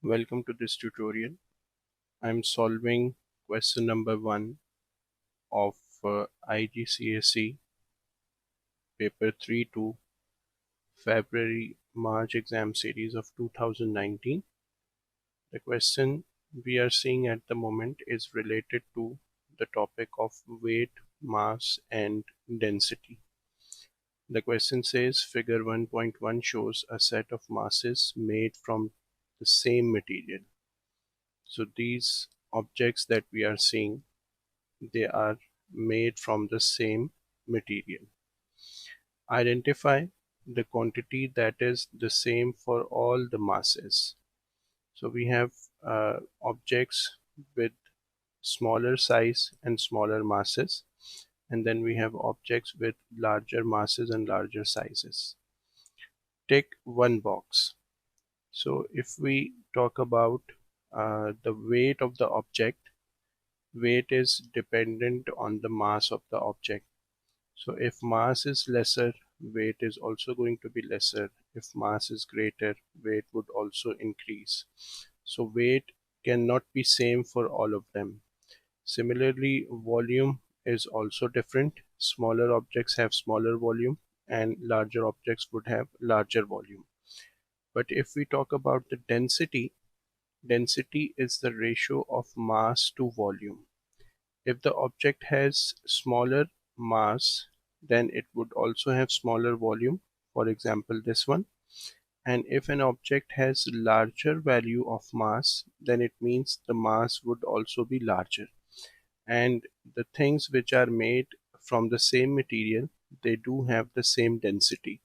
Welcome to this tutorial. I'm solving question number 1 of IGCSE paper 3-2 February-March exam series of 2019. The question we are seeing at the moment is related to the topic of weight, mass and density. The question says figure 1.1 shows a set of masses made from the same material. So these objects that we are seeing, they are made from the same material. Identify the quantity that is the same for all the masses. So we have objects with smaller size and smaller masses, and then we have objects with larger masses and larger sizes. Tick one box. So if we talk about the weight of the object, weight is dependent on the mass of the object. So if mass is lesser, weight is also going to be lesser. If mass is greater, weight would also increase. So weight cannot be same for all of them. Similarly, volume is also different. Smaller objects have smaller volume and larger objects would have larger volume. But if we talk about the density, density is the ratio of mass to volume. If the object has smaller mass, then it would also have smaller volume, for example this one. And if an object has larger value of mass, then it means the mass would also be larger. And the things which are made from the same material, they do have the same density.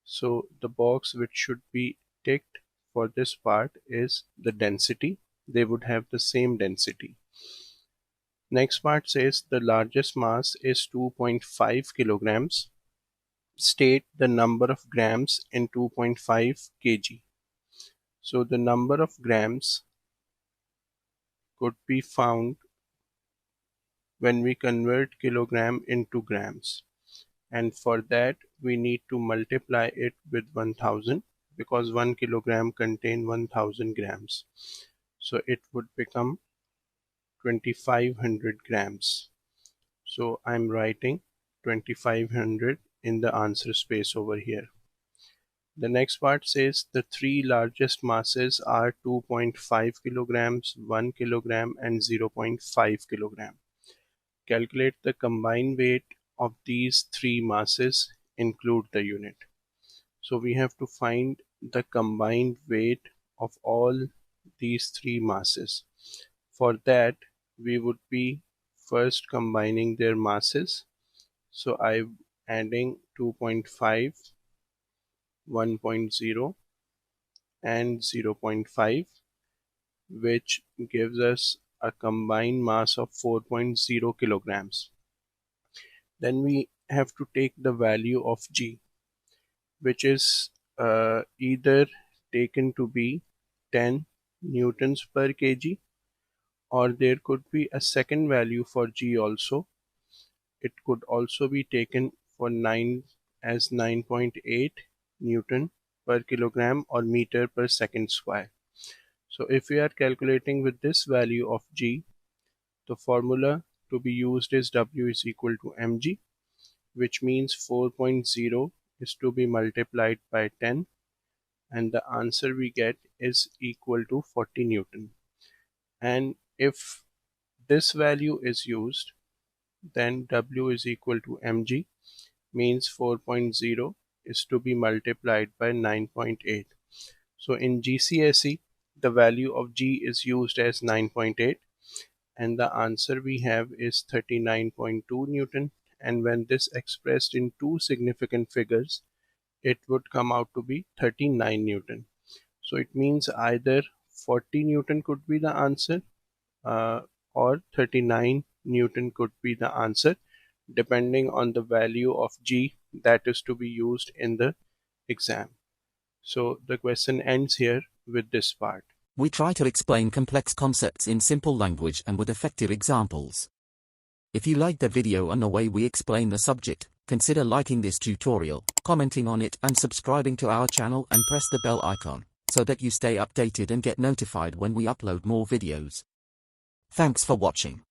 So the box which should be ticked for this part is the density. They would have the same density. Next part says the largest mass is 2.5 kilograms. State the number of grams in 2.5 kg. So the number of grams could be found when we convert kilogram into grams. And for that we need to multiply it with 1000 because 1 kilogram contain 1000 grams. So it would become 2500 grams. So I'm writing 2500 in the answer space over here. The next part says the three largest masses are 2.5 kilograms, 1 kilogram and 0.5 kilogram. Calculate the combined weight of these three masses, include the unit. So we have to find the combined weight of all these three masses. For that we would be first combining their masses. So I'm adding 2.5, 1.0 and 0.5, which gives us a combined mass of 4.0 kilograms. Then we have to take the value of G, which is either taken to be 10 newtons per kg, or there could be a second value for G also. It could also be taken for 9 as 9.8 Newton per kilogram or meter per second square. So if we are calculating with this value of G, the formula to be used is W is equal to mg, which means 4.0 is to be multiplied by 10, and the answer we get is equal to 40 Newton. And if this value is used, then W is equal to mg, means 4.0 is to be multiplied by 9.8. So in GCSE, the value of G is used as 9.8, and the answer we have is 39.2 Newton. And when this expressed in two significant figures, it would come out to be 39 Newton. So it means either 40 Newton could be the answer or 39 Newton could be the answer, depending on the value of G that is to be used in the exam. So the question ends here with this part. We try to explain complex concepts in simple language and with effective examples. If you like the video and the way we explain the subject, consider liking this tutorial, commenting on it and subscribing to our channel and press the bell icon, so that you stay updated and get notified when we upload more videos. Thanks for watching.